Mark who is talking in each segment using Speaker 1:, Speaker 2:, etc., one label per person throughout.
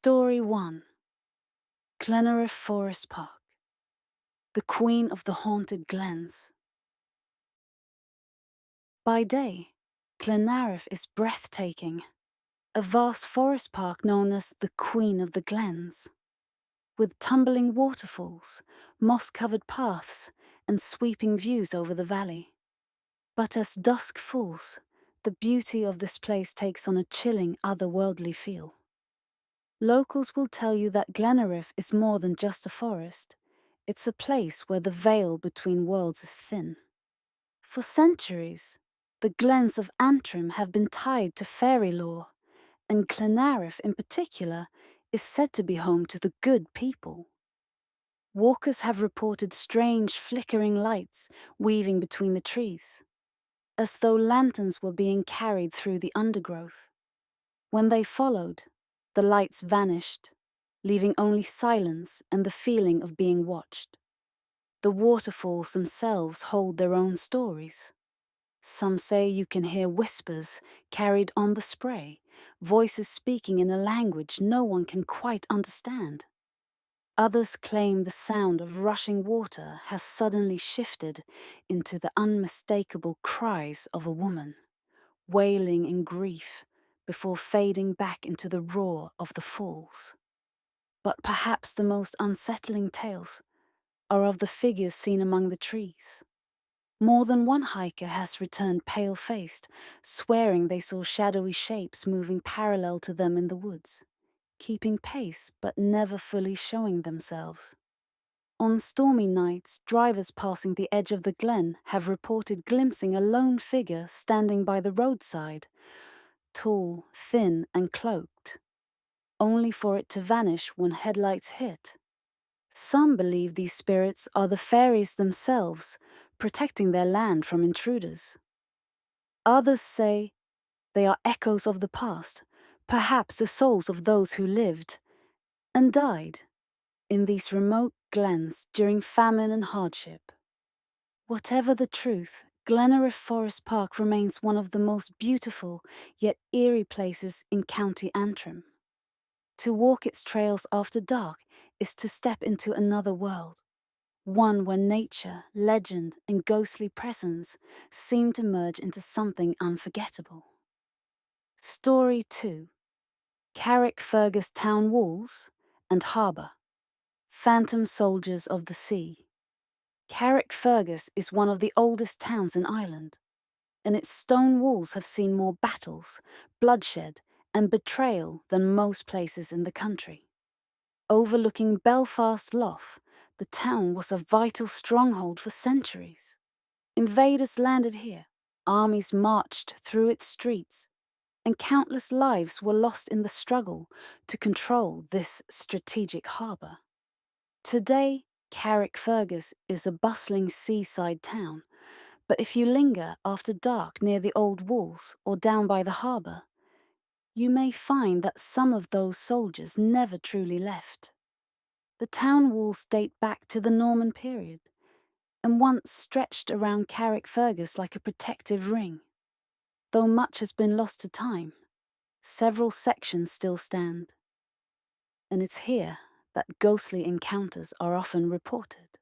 Speaker 1: Story 1. Glenariff Forest Park, the queen of the haunted glens. By day, Glenariff is breathtaking, a vast forest park known as the Queen of the Glens, with tumbling waterfalls, moss-covered paths, and sweeping views over the valley. But as dusk falls, the beauty of this place takes on a chilling, otherworldly feel. Locals will tell you that Glenariff is more than just a forest. It's a place where the veil between worlds is thin. For centuries, the glens of Antrim have been tied to fairy lore, and Glenariff in particular is said to be home to the good people. Walkers have reported strange flickering lights weaving between the trees, as though lanterns were being carried through the undergrowth. When they followed, the lights vanished, leaving only silence and the feeling of being watched. The waterfalls themselves hold their own stories. Some say you can hear whispers carried on the spray, voices speaking in a language no one can quite understand. Others claim the sound of rushing water has suddenly shifted into the unmistakable cries of a woman, wailing in grief before fading back into the roar of the falls. But perhaps the most unsettling tales are of the figures seen among the trees. More than one hiker has returned pale-faced, swearing they saw shadowy shapes moving parallel to them in the woods, keeping pace but never fully showing themselves. On stormy nights, drivers passing the edge of the glen have reported glimpsing a lone figure standing by the roadside, tall, thin, and cloaked, only for it to vanish when headlights hit. Some believe these spirits are the fairies themselves, protecting their land from intruders. Others say they are echoes of the past, perhaps the souls of those who lived and died in these remote glens during famine and hardship. Whatever the truth, Glenariff Forest Park remains one of the most beautiful yet eerie places in County Antrim. To walk its trails after dark is to step into another world, one where nature, legend, and ghostly presence seem to merge into something unforgettable. Story 2. Carrickfergus Town Walls and Harbour. Phantom Soldiers of the Sea. Carrickfergus is one of the oldest towns in Ireland, and its stone walls have seen more battles, bloodshed, and betrayal than most places in the country. Overlooking Belfast Lough, the town was a vital stronghold for centuries. Invaders landed here, armies marched through its streets, and countless lives were lost in the struggle to control this strategic harbour. Today, Carrickfergus is a bustling seaside town, but if you linger after dark near the old walls or down by the harbour, you may find that some of those soldiers never truly left. The town walls date back to the Norman period, and once stretched around Carrickfergus like a protective ring. Though much has been lost to time, several sections still stand. And it's here that ghostly encounters are often reported.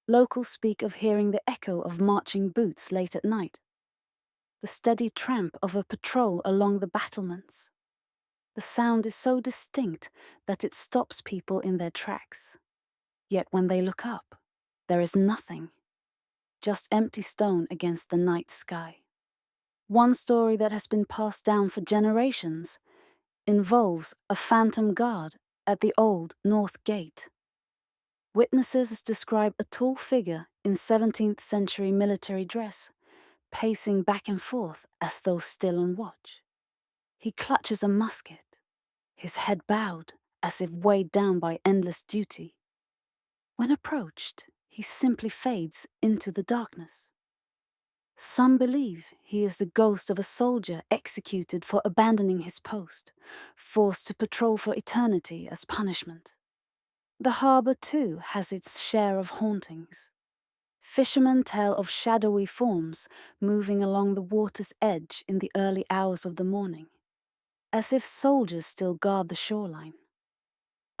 Speaker 1: Locals speak of hearing the echo of marching boots late at night, the steady tramp of a patrol along the battlements. The sound is so distinct that it stops people in their tracks. Yet when they look up, there is nothing, just empty stone against the night sky. One story that has been passed down for generations involves a phantom guard at the old North Gate. Witnesses describe a tall figure in 17th century military dress, pacing back and forth as though still on watch. He clutches a musket, his head bowed as if weighed down by endless duty. When approached, he simply fades into the darkness. Some believe he is the ghost of a soldier executed for abandoning his post, forced to patrol for eternity as punishment. The harbour, too, has its share of hauntings. Fishermen tell of shadowy forms moving along the water's edge in the early hours of the morning, as if soldiers still guard the shoreline.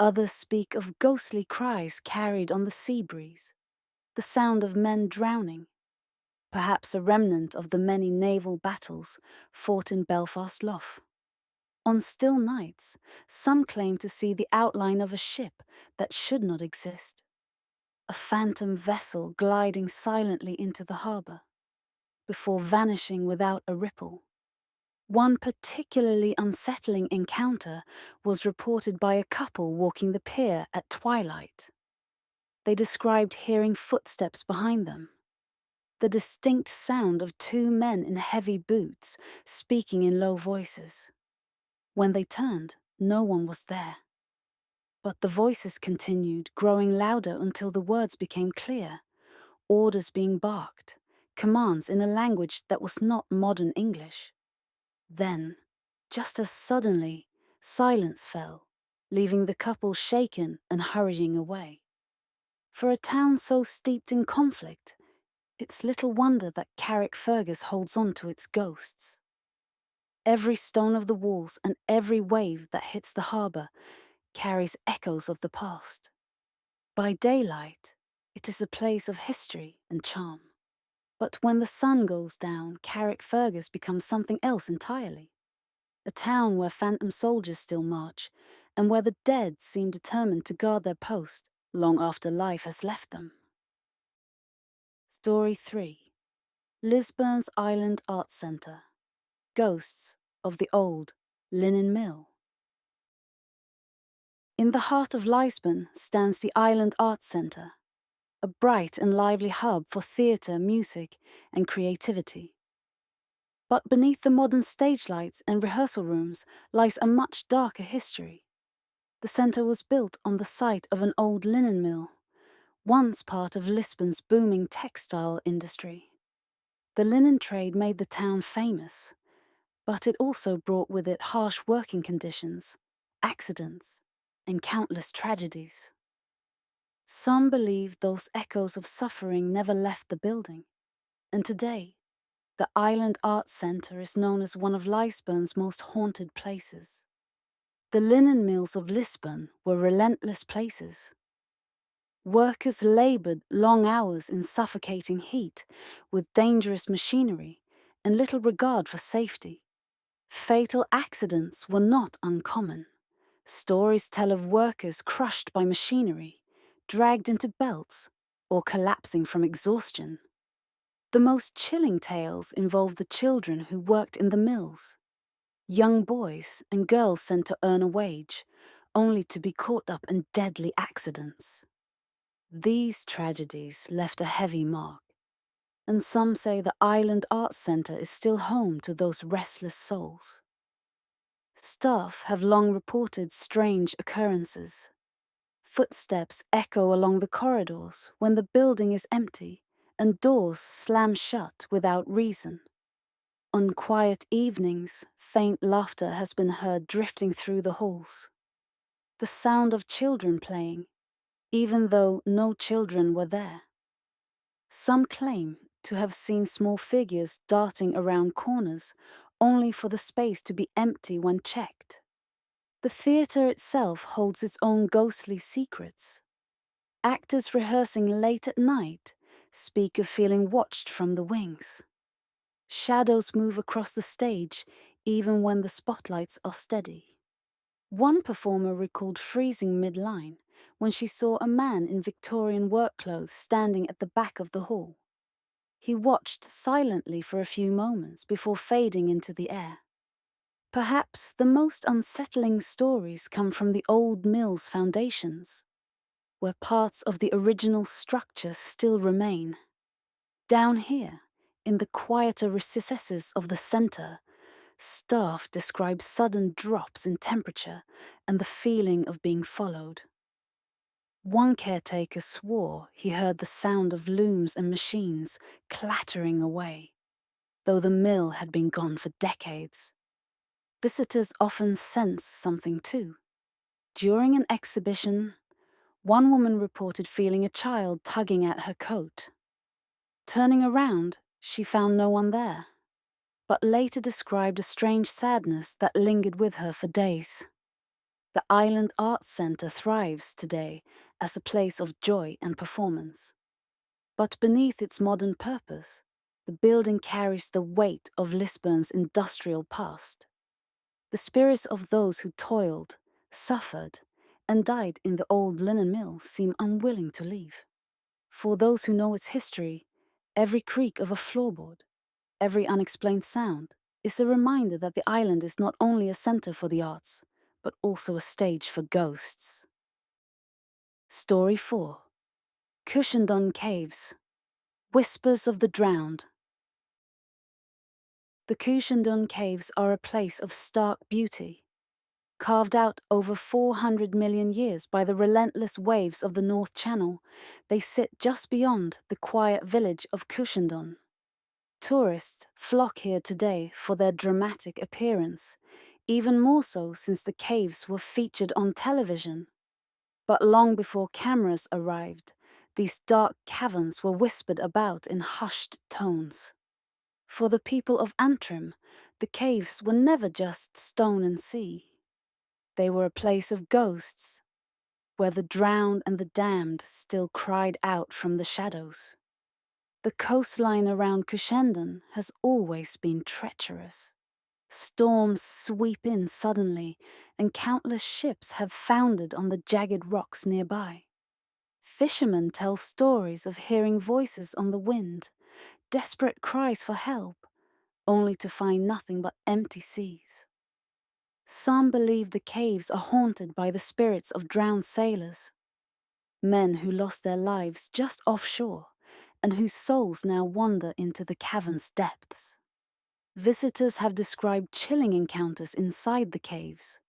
Speaker 1: Others speak of ghostly cries carried on the sea breeze, the sound of men drowning, perhaps a remnant of the many naval battles fought in Belfast Lough. On still nights, some claim to see the outline of a ship that should not exist, a phantom vessel gliding silently into the harbour, before vanishing without a ripple. One particularly unsettling encounter was reported by a couple walking the pier at twilight. They described hearing footsteps behind them, the distinct sound of two men in heavy boots speaking in low voices. When they turned, no one was there. But the voices continued, growing louder until the words became clear, orders being barked, commands in a language that was not modern English. Then, just as suddenly, silence fell, leaving the couple shaken and hurrying away. For a town so steeped in conflict, it's little wonder that Carrickfergus holds on to its ghosts. Every stone of the walls and every wave that hits the harbour carries echoes of the past. By daylight, it is a place of history and charm. But when the sun goes down, Carrickfergus becomes something else entirely. A town where phantom soldiers still march, and where the dead seem determined to guard their post long after life has left them. Story 3. Lisburn's Island Arts Centre. Ghosts of the Old Linen Mill. In the heart of Lisburn stands the Island Arts Centre, a bright and lively hub for theatre, music, and creativity. But beneath the modern stage lights and rehearsal rooms lies a much darker history. The centre was built on the site of an old linen mill, once part of Lisbon's booming textile industry. The linen trade made the town famous, but it also brought with it harsh working conditions, accidents, and countless tragedies. Some believe those echoes of suffering never left the building, and today, the Island Arts Centre is known as one of Lisburn's most haunted places. The linen mills of Lisburn were relentless places. Workers laboured long hours in suffocating heat, with dangerous machinery and little regard for safety. Fatal accidents were not uncommon. Stories tell of workers crushed by machinery, dragged into belts, or collapsing from exhaustion. The most chilling tales involve the children who worked in the mills. Young boys and girls sent to earn a wage, only to be caught up in deadly accidents. These tragedies left a heavy mark, and some say the Island Arts Centre is still home to those restless souls. Staff have long reported strange occurrences. Footsteps echo along the corridors when the building is empty, and doors slam shut without reason. On quiet evenings, faint laughter has been heard drifting through the halls. The sound of children playing, even though no children were there. Some claim to have seen small figures darting around corners, only for the space to be empty when checked. The theatre itself holds its own ghostly secrets. Actors rehearsing late at night speak of feeling watched from the wings. Shadows move across the stage even when the spotlights are steady. One performer recalled freezing mid-line when she saw a man in Victorian work clothes standing at the back of the hall. He watched silently for a few moments before fading into the air. Perhaps the most unsettling stories come from the old mill's foundations, where parts of the original structure still remain. Down here, in the quieter recesses of the centre, staff describe sudden drops in temperature and the feeling of being followed. One caretaker swore he heard the sound of looms and machines clattering away, though the mill had been gone for decades. Visitors often sense something too. During an exhibition, one woman reported feeling a child tugging at her coat. Turning around, she found no one there, but later described a strange sadness that lingered with her for days. The Island Arts Centre thrives today as a place of joy and performance. But beneath its modern purpose, the building carries the weight of Lisburn's industrial past. The spirits of those who toiled, suffered, and died in the old linen mill seem unwilling to leave. For those who know its history, every creak of a floorboard, every unexplained sound, is a reminder that the island is not only a centre for the arts, but also a stage for ghosts. Story 4. Cushendun Caves. Whispers of the Drowned. The Cushendun Caves are a place of stark beauty. Carved out over 400 million years by the relentless waves of the North Channel, they sit just beyond the quiet village of Cushendun. Tourists flock here today for their dramatic appearance, even more so since the caves were featured on television. But long before cameras arrived, these dark caverns were whispered about in hushed tones. For the people of Antrim, the caves were never just stone and sea. They were a place of ghosts, where the drowned and the damned still cried out from the shadows. The coastline around Cushendun has always been treacherous. Storms sweep in suddenly, and countless ships have foundered on the jagged rocks nearby. Fishermen tell stories of hearing voices on the wind, desperate cries for help, only to find nothing but empty seas. Some believe the caves are haunted by the spirits of drowned sailors, men who lost their lives just offshore and whose souls now wander into the cavern's depths. Visitors have described chilling encounters inside the caves.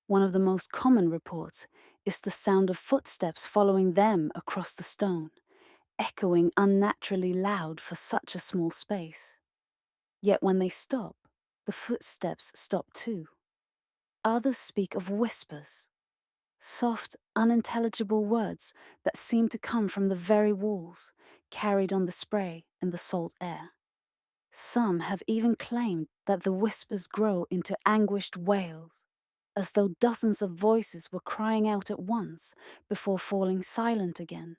Speaker 1: One of the most common reports is the sound of footsteps following them across the stone, echoing unnaturally loud for such a small space. Yet when they stop, the footsteps stop too. Others speak of whispers, soft, unintelligible words that seem to come from the very walls, carried on the spray and the salt air. Some have even claimed that the whispers grow into anguished wails, as though dozens of voices were crying out at once before falling silent again.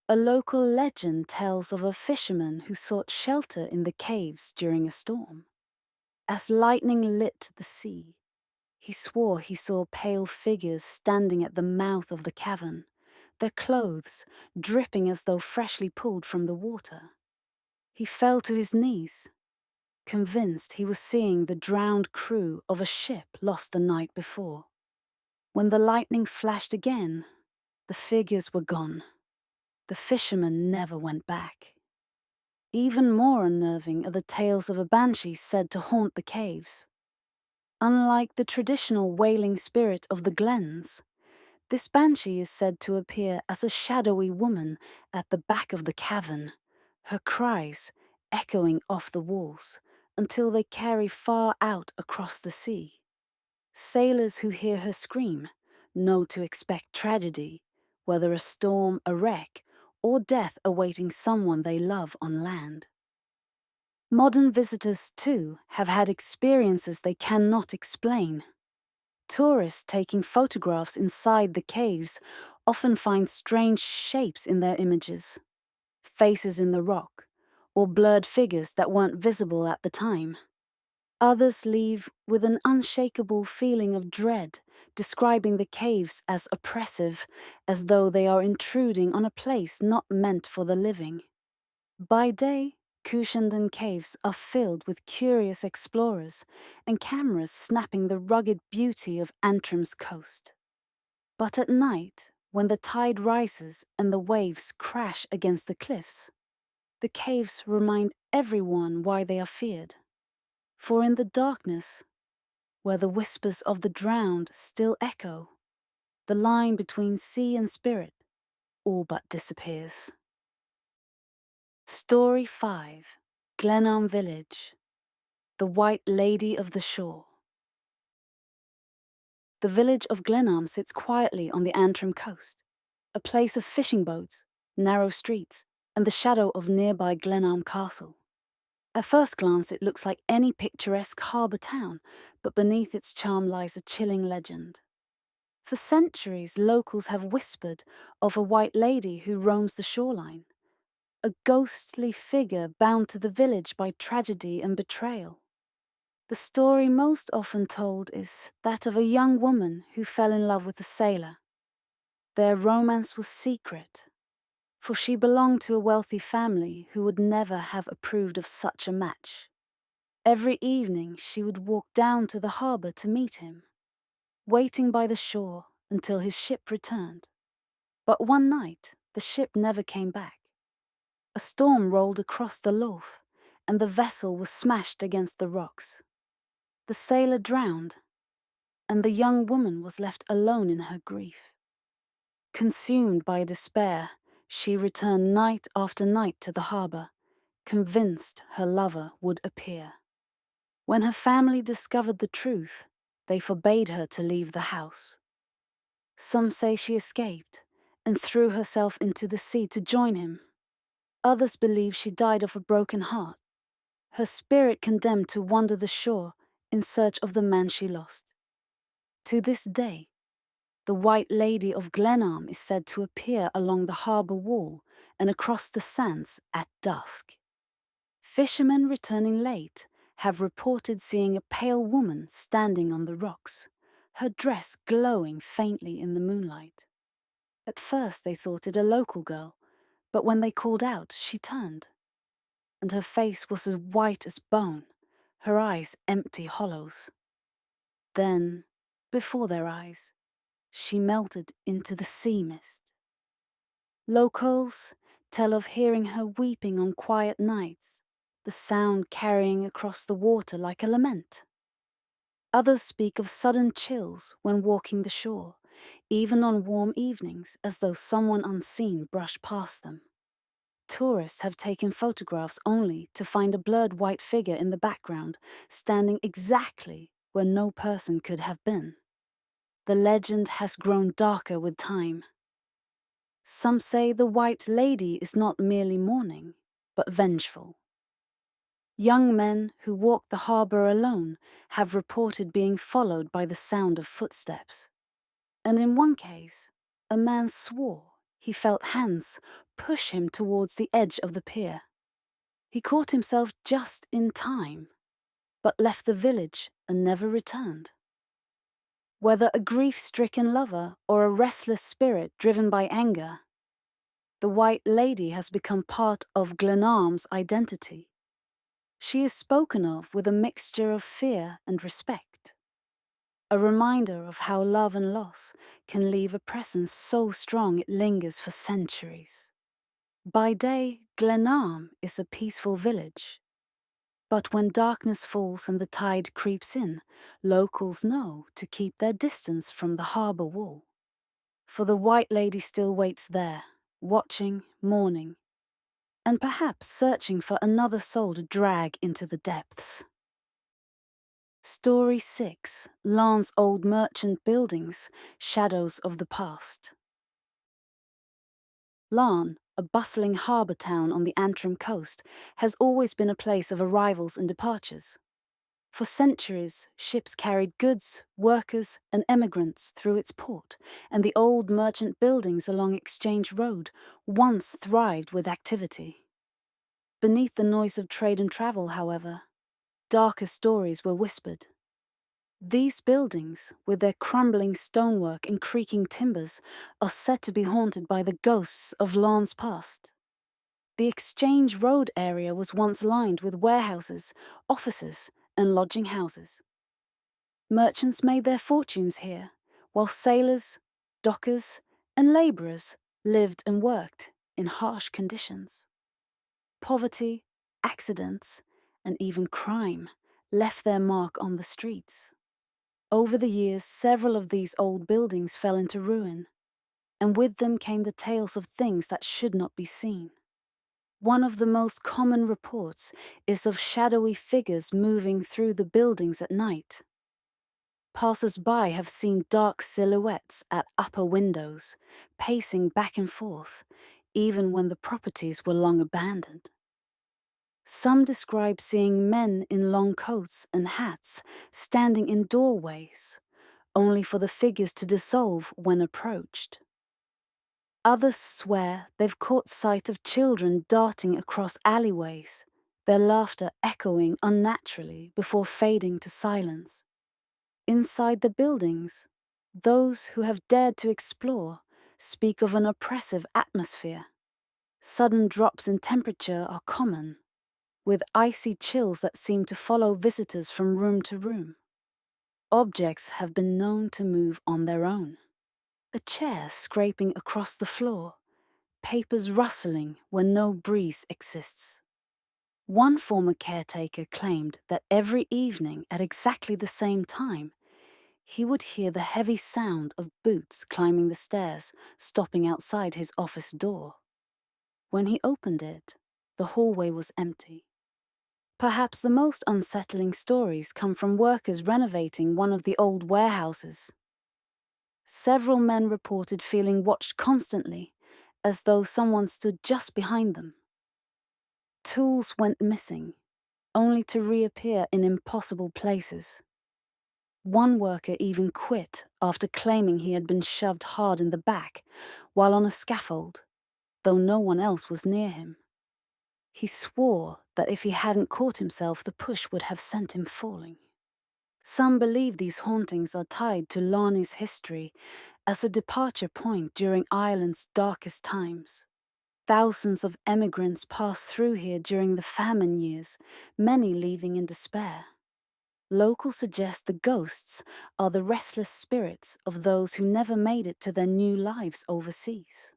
Speaker 1: A local legend tells of a fisherman who sought shelter in the caves during a storm. As lightning lit the sea, he swore he saw pale figures standing at the mouth of the cavern, their clothes dripping as though freshly pulled from the water. He fell to his knees, convinced he was seeing the drowned crew of a ship lost the night before. When the lightning flashed again, the figures were gone. The fisherman never went back. Even more unnerving are the tales of a banshee said to haunt the caves. Unlike the traditional wailing spirit of the glens, this banshee is said to appear as a shadowy woman at the back of the cavern, her cries echoing off the walls until they carry far out across the sea. Sailors who hear her scream know to expect tragedy, whether a storm, a wreck, or death awaiting someone they love on land. Modern visitors, too, have had experiences they cannot explain. Tourists taking photographs inside the caves often find strange shapes in their images, faces in the rock, or blurred figures that weren't visible at the time. Others leave with an unshakable feeling of dread, describing the caves as oppressive, as though they are intruding on a place not meant for the living. By day, Cushendun caves are filled with curious explorers and cameras snapping the rugged beauty of Antrim's coast. But at night, when the tide rises and the waves crash against the cliffs, the caves remind everyone why they are feared. For in the darkness, where the whispers of the drowned still echo, the line between sea and spirit all but disappears. Story 5. Glenarm Village. The White Lady of the Shore. The village of Glenarm sits quietly on the Antrim coast, a place of fishing boats, narrow streets, and the shadow of nearby Glenarm Castle. At first glance it looks like any picturesque harbour town, but beneath its charm lies a chilling legend. For centuries, locals have whispered of a white lady who roams the shoreline, a ghostly figure bound to the village by tragedy and betrayal. The story most often told is that of a young woman who fell in love with a sailor. Their romance was secret, for she belonged to a wealthy family who would never have approved of such a match. Every evening she would walk down to the harbour to meet him, waiting by the shore until his ship returned. But one night, the ship never came back. A storm rolled across the lough, and the vessel was smashed against the rocks. The sailor drowned, and the young woman was left alone in her grief. Consumed by despair, she returned night after night to the harbour, convinced her lover would appear. When her family discovered the truth, they forbade her to leave the house. Some say she escaped and threw herself into the sea to join him. Others believe she died of a broken heart, her spirit condemned to wander the shore in search of the man she lost. To this day, the White Lady of Glenarm is said to appear along the harbour wall and across the sands at dusk. Fishermen returning late have reported seeing a pale woman standing on the rocks, her dress glowing faintly in the moonlight. At first they thought it a local girl, but when they called out, she turned, and her face was as white as bone, her eyes empty hollows. Then, before their eyes, she melted into the sea mist. Locals tell of hearing her weeping on quiet nights, the sound carrying across the water like a lament. Others speak of sudden chills when walking the shore, even on warm evenings, as though someone unseen brushed past them. Tourists have taken photographs only to find a blurred white figure in the background, standing exactly where no person could have been. The legend has grown darker with time. Some say the White Lady is not merely mourning, but vengeful. Young men who walk the harbour alone have reported being followed by the sound of footsteps. And in one case, a man swore he felt hands push him towards the edge of the pier. He caught himself just in time, but left the village and never returned. Whether a grief-stricken lover or a restless spirit driven by anger, the White Lady has become part of Glenarm's identity. She is spoken of with a mixture of fear and respect, a reminder of how love and loss can leave a presence so strong it lingers for centuries. By day, Glenarm is a peaceful village. But when darkness falls and the tide creeps in, locals know to keep their distance from the harbour wall. For the White Lady still waits there, watching, mourning, and perhaps searching for another soul to drag into the depths. Story 6. Larne's Old Merchant Buildings, Shadows of the Past. Larne, a bustling harbour town on the Antrim coast, has always been a place of arrivals and departures. For centuries, ships carried goods, workers, and emigrants through its port, and the old merchant buildings along Exchange Road once thrived with activity. Beneath the noise of trade and travel, however, darker stories were whispered. These buildings, with their crumbling stonework and creaking timbers, are said to be haunted by the ghosts of Larne's past. The Exchange Road area was once lined with warehouses, offices, and lodging houses. Merchants made their fortunes here, while sailors, dockers, and labourers lived and worked in harsh conditions. Poverty, accidents, and even crime left their mark on the streets. Over the years, several of these old buildings fell into ruin, and with them came the tales of things that should not be seen. One of the most common reports is of shadowy figures moving through the buildings at night. Passers-by have seen dark silhouettes at upper windows, pacing back and forth, even when the properties were long abandoned. Some describe seeing men in long coats and hats standing in doorways, only for the figures to dissolve when approached. Others swear they've caught sight of children darting across alleyways, their laughter echoing unnaturally before fading to silence. Inside the buildings, those who have dared to explore speak of an oppressive atmosphere. Sudden drops in temperature are common, with icy chills that seem to follow visitors from room to room. Objects have been known to move on their own. A chair scraping across the floor, papers rustling when no breeze exists. One former caretaker claimed that every evening at exactly the same time, he would hear the heavy sound of boots climbing the stairs, stopping outside his office door. When he opened it, the hallway was empty. Perhaps the most unsettling stories come from workers renovating one of the old warehouses. Several men reported feeling watched constantly, as though someone stood just behind them. Tools went missing, only to reappear in impossible places. One worker even quit after claiming he had been shoved hard in the back while on a scaffold, though no one else was near him. He swore that if he hadn't caught himself, the push would have sent him falling. Some believe these hauntings are tied to Larne's history as a departure point during Ireland's darkest times. Thousands of emigrants passed through here during the famine years, many leaving in despair. Locals suggest the ghosts are the restless spirits of those who never made it to their new lives overseas.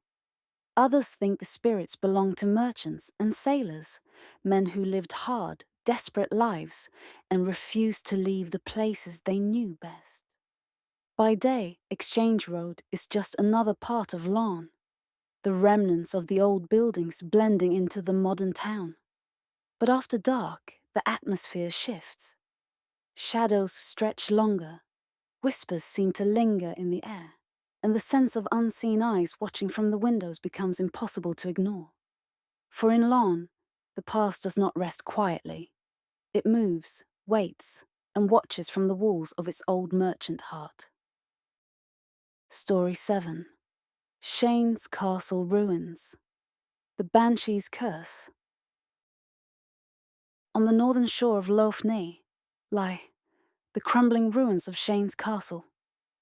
Speaker 1: Others think the spirits belong to merchants and sailors, men who lived hard, desperate lives and refused to leave the places they knew best. By day, Exchange Road is just another part of Larne, the remnants of the old buildings blending into the modern town. But after dark, the atmosphere shifts. Shadows stretch longer, whispers seem to linger in the air, and the sense of unseen eyes watching from the windows becomes impossible to ignore. For in Larne, the past does not rest quietly. It moves, waits, and watches from the walls of its old merchant heart. Story 7. Shane's Castle Ruins. The Banshee's Curse. On the northern shore of Lough Neagh lie the crumbling ruins of Shane's Castle,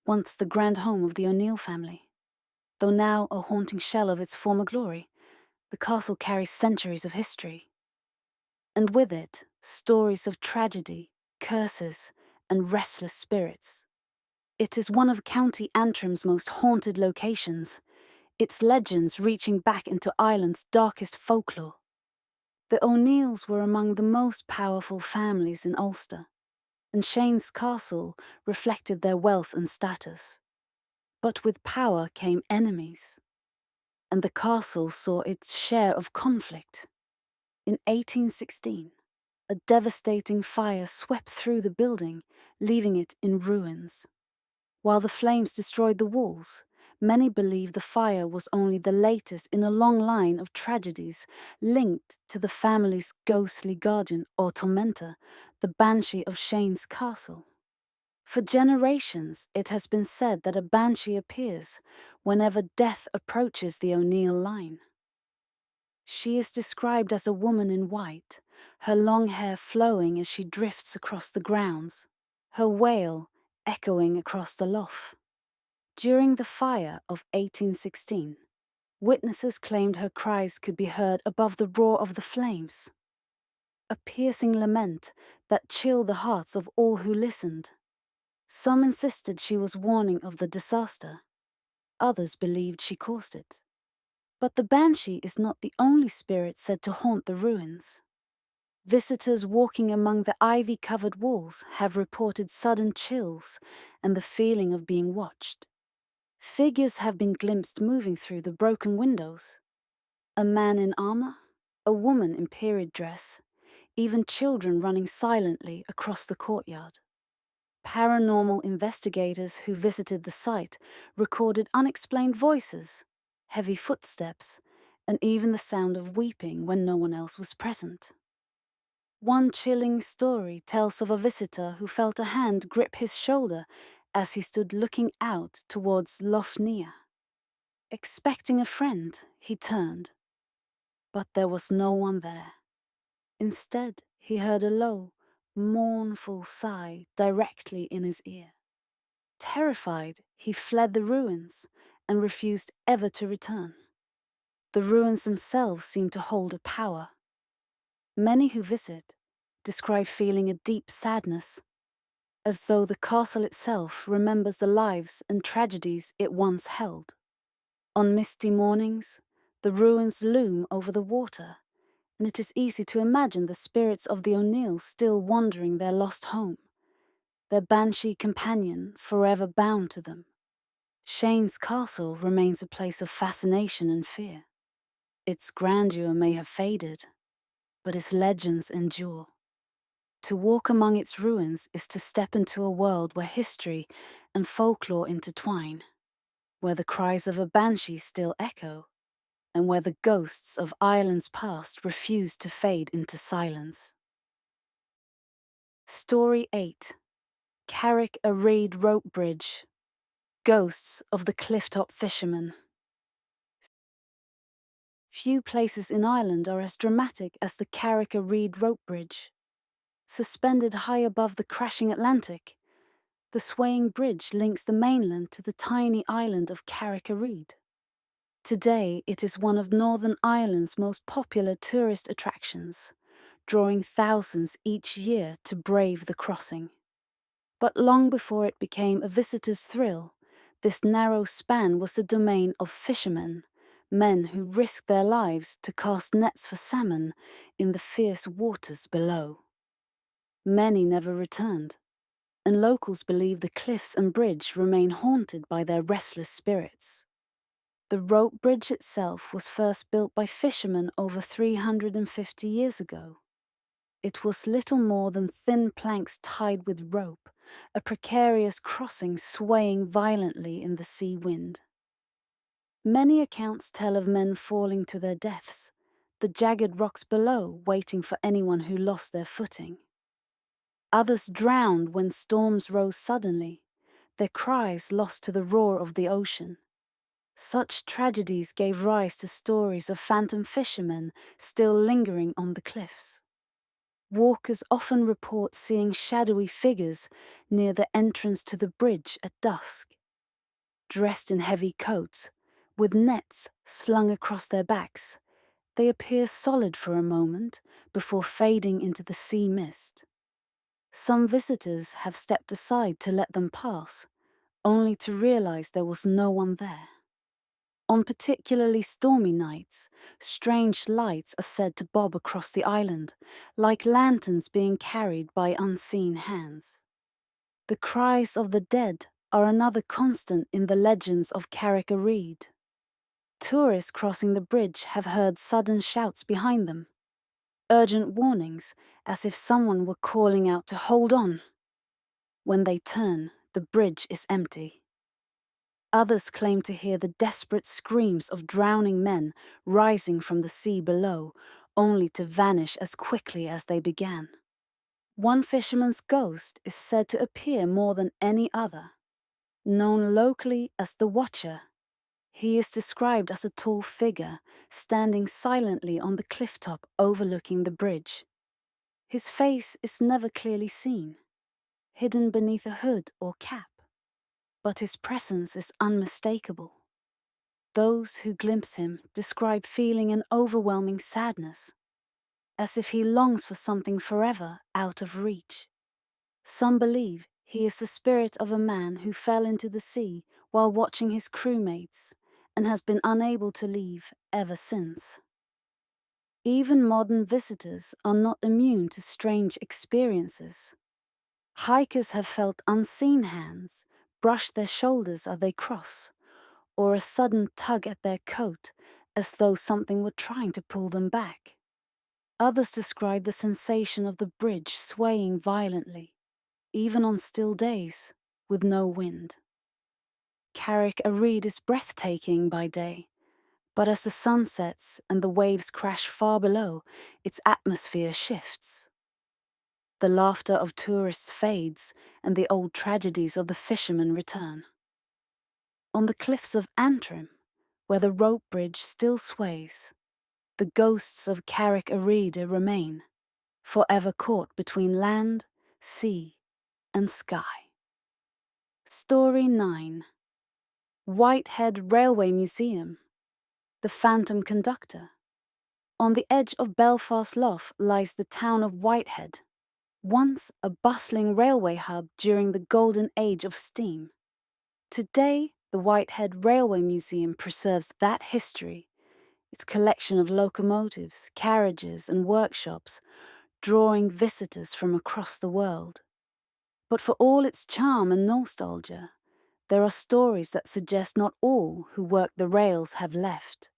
Speaker 1: once the grand home of the O'Neill family. Though now a haunting shell of its former glory, the castle carries centuries of history. And with it, stories of tragedy, curses, and restless spirits. It is one of County Antrim's most haunted locations, its legends reaching back into Ireland's darkest folklore. The O'Neills were among the most powerful families in Ulster, and Shane's Castle reflected their wealth and status. But with power came enemies, and the castle saw its share of conflict. In 1816, a devastating fire swept through the building, leaving it in ruins. While the flames destroyed the walls, many believe the fire was only the latest in a long line of tragedies linked to the family's ghostly guardian or tormentor, the banshee of Shane's Castle. For generations, it has been said that a banshee appears whenever death approaches the O'Neill line. She is described as a woman in white, her long hair flowing as she drifts across the grounds, her wail echoing across the lough. During the fire of 1816, witnesses claimed her cries could be heard above the roar of the flames, a piercing lament that chilled the hearts of all who listened. Some insisted she was warning of the disaster. Others believed she caused it. But the banshee is not the only spirit said to haunt the ruins. Visitors walking among the ivy-covered walls have reported sudden chills and the feeling of being watched. Figures have been glimpsed moving through the broken windows. A man in armor, a woman in period dress, even children running silently across the courtyard. Paranormal investigators who visited the site recorded unexplained voices, heavy footsteps, and even the sound of weeping when no one else was present. One chilling story tells of a visitor who felt a hand grip his shoulder as he stood looking out towards Lough Neagh. Expecting a friend, he turned, but there was no one there. Instead, he heard a low, mournful sigh directly in his ear. Terrified, he fled the ruins and refused ever to return. The ruins themselves seemed to hold a power. Many who visit describe feeling a deep sadness, as though the castle itself remembers the lives and tragedies it once held. On misty mornings, the ruins loom over the water, and it is easy to imagine the spirits of the O'Neills still wandering their lost home, their banshee companion forever bound to them. Shane's castle remains a place of fascination and fear. Its grandeur may have faded, but its legends endure. To walk among its ruins is to step into a world where history and folklore intertwine, where the cries of a banshee still echo, and where the ghosts of Ireland's past refuse to fade into silence. Story 8. Carrick-a-Rede Rope Bridge. Ghosts of the Clifftop Fishermen. Few places in Ireland are as dramatic as the Carrick-a-Rede Rope Bridge. Suspended high above the crashing Atlantic, the swaying bridge links the mainland to the tiny island of Carrick-a-Rede. Today, it is one of Northern Ireland's most popular tourist attractions, drawing thousands each year to brave the crossing. But long before it became a visitor's thrill, this narrow span was the domain of fishermen, men who risked their lives to cast nets for salmon in the fierce waters below. Many never returned, and locals believe the cliffs and bridge remain haunted by their restless spirits. The rope bridge itself was first built by fishermen over 350 years ago. It was little more than thin planks tied with rope, a precarious crossing swaying violently in the sea wind. Many accounts tell of men falling to their deaths, the jagged rocks below waiting for anyone who lost their footing. Others drowned when storms rose suddenly, their cries lost to the roar of the ocean. Such tragedies gave rise to stories of phantom fishermen still lingering on the cliffs. Walkers often report seeing shadowy figures near the entrance to the bridge at dusk. Dressed in heavy coats, with nets slung across their backs, they appear solid for a moment before fading into the sea mist. Some visitors have stepped aside to let them pass, only to realize there was no one there. On particularly stormy nights, strange lights are said to bob across the island, like lanterns being carried by unseen hands. The cries of the dead are another constant in the legends of Carrick-a-Rede. Tourists crossing the bridge have heard sudden shouts behind them, urgent warnings as if someone were calling out to hold on. When they turn, the bridge is empty. Others claim to hear the desperate screams of drowning men rising from the sea below, only to vanish as quickly as they began. One fisherman's ghost is said to appear more than any other. Known locally as the Watcher, he is described as a tall figure standing silently on the clifftop overlooking the bridge. His face is never clearly seen, hidden beneath a hood or cap, but his presence is unmistakable. Those who glimpse him describe feeling an overwhelming sadness, as if he longs for something forever out of reach. Some believe he is the spirit of a man who fell into the sea while watching his crewmates and has been unable to leave ever since. Even modern visitors are not immune to strange experiences. Hikers have felt unseen hands brush their shoulders as they cross, or a sudden tug at their coat as though something were trying to pull them back. Others describe the sensation of the bridge swaying violently, even on still days, with no wind. Carrick-a-Rede is breathtaking by day, but as the sun sets and the waves crash far below, its atmosphere shifts. The laughter of tourists fades, and the old tragedies of the fishermen return. On the cliffs of Antrim, where the rope bridge still sways, the ghosts of Carrick-a-Rede remain, forever caught between land, sea, and sky. Story 9. Whitehead Railway Museum. The Phantom Conductor. On the edge of Belfast Lough lies the town of Whitehead, once a bustling railway hub during the golden age of steam. Today, the Whitehead Railway Museum preserves that history, its collection of locomotives, carriages, and workshops, drawing visitors from across the world. But for all its charm and nostalgia, there are stories that suggest not all who worked the rails have left.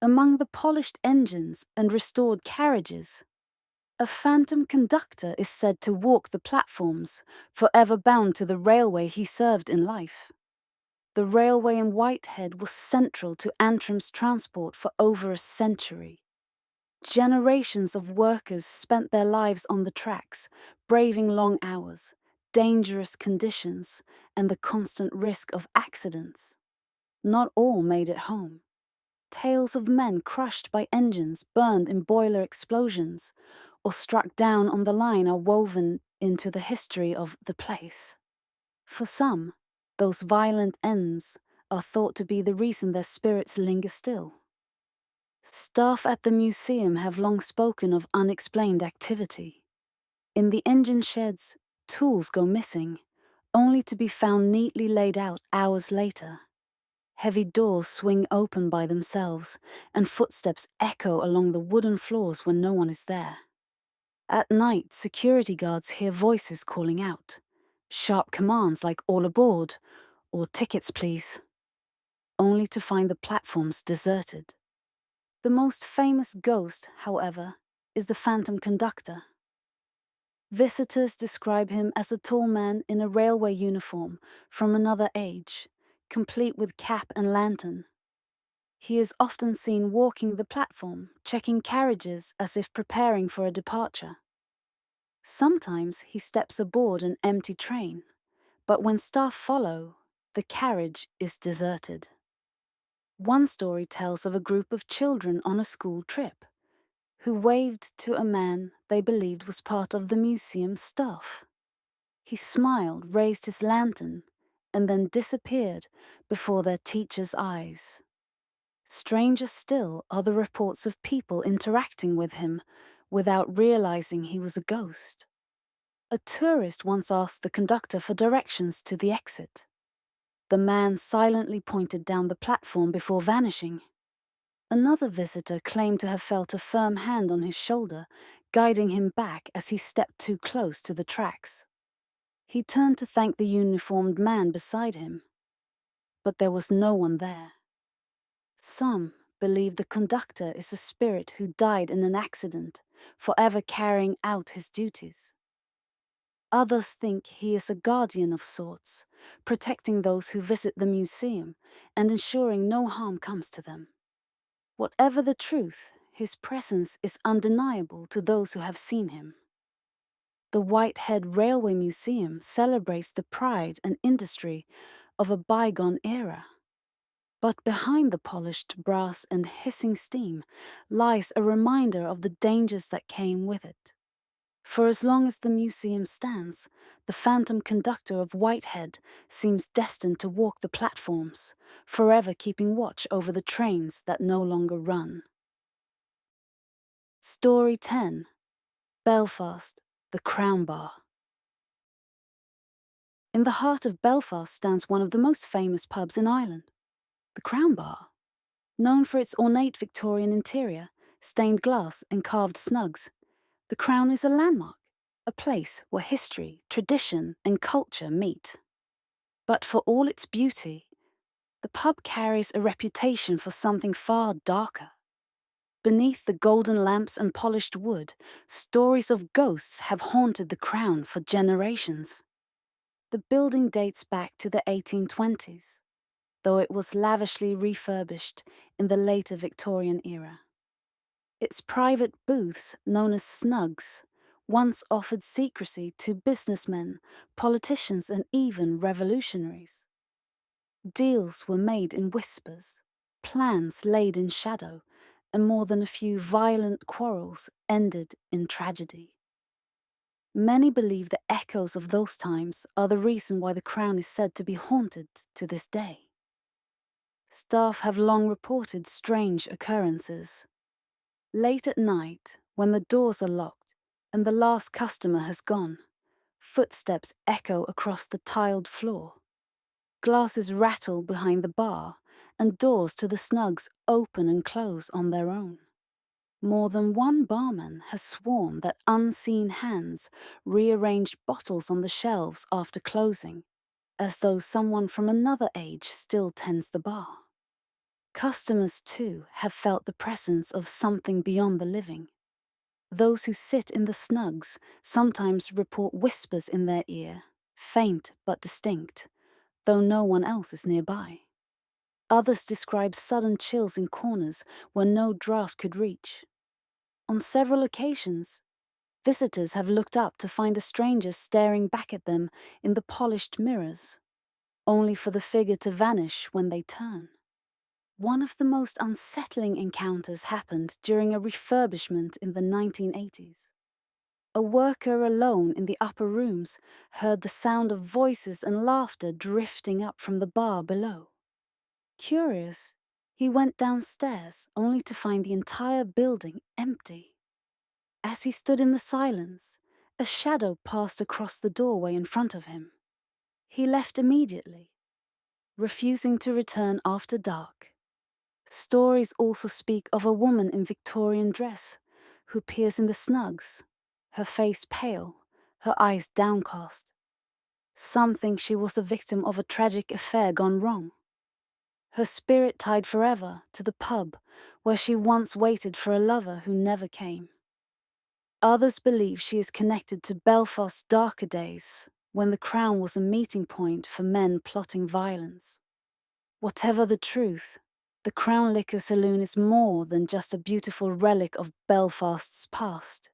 Speaker 1: Among the polished engines and restored carriages, a phantom conductor is said to walk the platforms, forever bound to the railway he served in life. The railway in Whitehead was central to Antrim's transport for over a century. Generations of workers spent their lives on the tracks, braving long hours, dangerous conditions, and the constant risk of accidents. Not all made it home. Tales of men crushed by engines, burned in boiler explosions, or struck down on the line are woven into the history of the place. For some, those violent ends are thought to be the reason their spirits linger still. Staff at the museum have long spoken of unexplained activity. In the engine sheds, tools go missing, only to be found neatly laid out hours later. Heavy doors swing open by themselves, and footsteps echo along the wooden floors when no one is there. At night, security guards hear voices calling out, sharp commands like "all aboard" or "tickets please," only to find the platforms deserted. The most famous ghost, however, is the phantom conductor. Visitors describe him as a tall man in a railway uniform from another age, complete with cap and lantern. He is often seen walking the platform, checking carriages as if preparing for a departure. Sometimes he steps aboard an empty train, but when staff follow, the carriage is deserted. One story tells of a group of children on a school trip, who waved to a man they believed was part of the museum's staff. He smiled, raised his lantern, and then disappeared before their teacher's eyes. Stranger still are the reports of people interacting with him without realizing he was a ghost. A tourist once asked the conductor for directions to the exit. The man silently pointed down the platform before vanishing. Another visitor claimed to have felt a firm hand on his shoulder, guiding him back as he stepped too close to the tracks. He turned to thank the uniformed man beside him, but there was no one there. Some believe the conductor is a spirit who died in an accident, forever carrying out his duties. Others think he is a guardian of sorts, protecting those who visit the museum and ensuring no harm comes to them. Whatever the truth, his presence is undeniable to those who have seen him. The Whitehead Railway Museum celebrates the pride and industry of a bygone era. But behind the polished brass and hissing steam lies a reminder of the dangers that came with it. For as long as the museum stands, the phantom conductor of Whitehead seems destined to walk the platforms, forever keeping watch over the trains that no longer run. Story 10. Belfast, the Crown Bar. In the heart of Belfast stands one of the most famous pubs in Ireland, the Crown Bar. Known for its ornate Victorian interior, stained glass and carved snugs, the Crown is a landmark, a place where history, tradition and culture meet. But for all its beauty, the pub carries a reputation for something far darker. Beneath the golden lamps and polished wood, stories of ghosts have haunted the Crown for generations. The building dates back to the 1820s, though it was lavishly refurbished in the later Victorian era. Its private booths, known as snugs, once offered secrecy to businessmen, politicians, and even revolutionaries. Deals were made in whispers, plans laid in shadow, and more than a few violent quarrels ended in tragedy. Many believe the echoes of those times are the reason why the Crown is said to be haunted to this day. Staff have long reported strange occurrences. Late at night, when the doors are locked and the last customer has gone, footsteps echo across the tiled floor. Glasses rattle behind the bar, and doors to the snugs open and close on their own. More than one barman has sworn that unseen hands rearranged bottles on the shelves after closing, as though someone from another age still tends the bar. Customers, too, have felt the presence of something beyond the living. Those who sit in the snugs sometimes report whispers in their ear, faint but distinct, though no one else is nearby. Others describe sudden chills in corners where no draught could reach. On several occasions, visitors have looked up to find a stranger staring back at them in the polished mirrors, only for the figure to vanish when they turn. One of the most unsettling encounters happened during a refurbishment in the 1980s. A worker alone in the upper rooms heard the sound of voices and laughter drifting up from the bar below. Curious, he went downstairs only to find the entire building empty. As he stood in the silence, a shadow passed across the doorway in front of him. He left immediately, refusing to return after dark. Stories also speak of a woman in Victorian dress who peers in the snugs, her face pale, her eyes downcast. Some think she was the victim of a tragic affair gone wrong. Her spirit tied forever to the pub where she once waited for a lover who never came. Others believe she is connected to Belfast's darker days, when the Crown was a meeting point for men plotting violence. Whatever the truth, the Crown Liquor Saloon is more than just a beautiful relic of Belfast's past.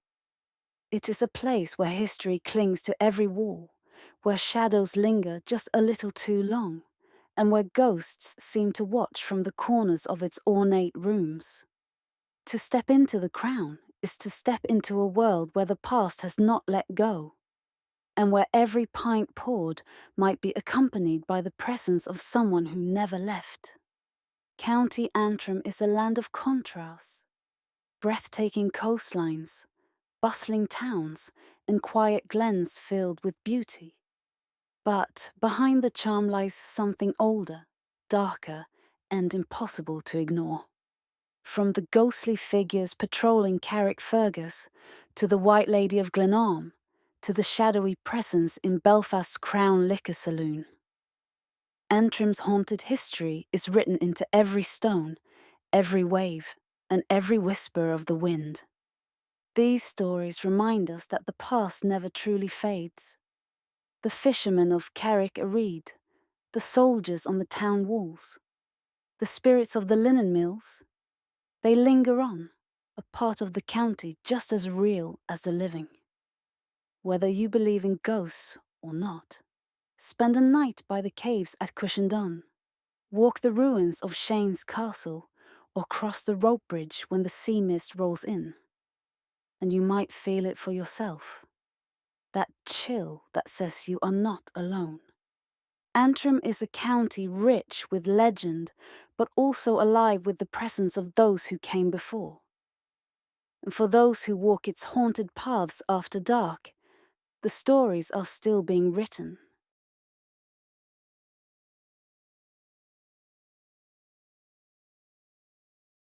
Speaker 1: It is a place where history clings to every wall, where shadows linger just a little too long, and where ghosts seem to watch from the corners of its ornate rooms. To step into the Crown is to step into a world where the past has not let go, and where every pint poured might be accompanied by the presence of someone who never left. County Antrim is a land of contrasts, breathtaking coastlines, bustling towns, and quiet glens filled with beauty. But behind the charm lies something older, darker, and impossible to ignore. From the ghostly figures patrolling Carrickfergus, to the White Lady of Glenarm, to the shadowy presence in Belfast's Crown Liquor Saloon. Antrim's haunted history is written into every stone, every wave, and every whisper of the wind. These stories remind us that the past never truly fades. The fishermen of Carrick-a-Rede, the soldiers on the town walls, the spirits of the linen mills, they linger on, a part of the county just as real as the living. Whether you believe in ghosts or not, spend a night by the caves at Cushendun, walk the ruins of Shane's castle, or cross the rope bridge when the sea mist rolls in, and you might feel it for yourself. That chill that says you are not alone. Antrim is a county rich with legend, but also alive with the presence of those who came before. And for those who walk its haunted paths after dark, the stories are still being written.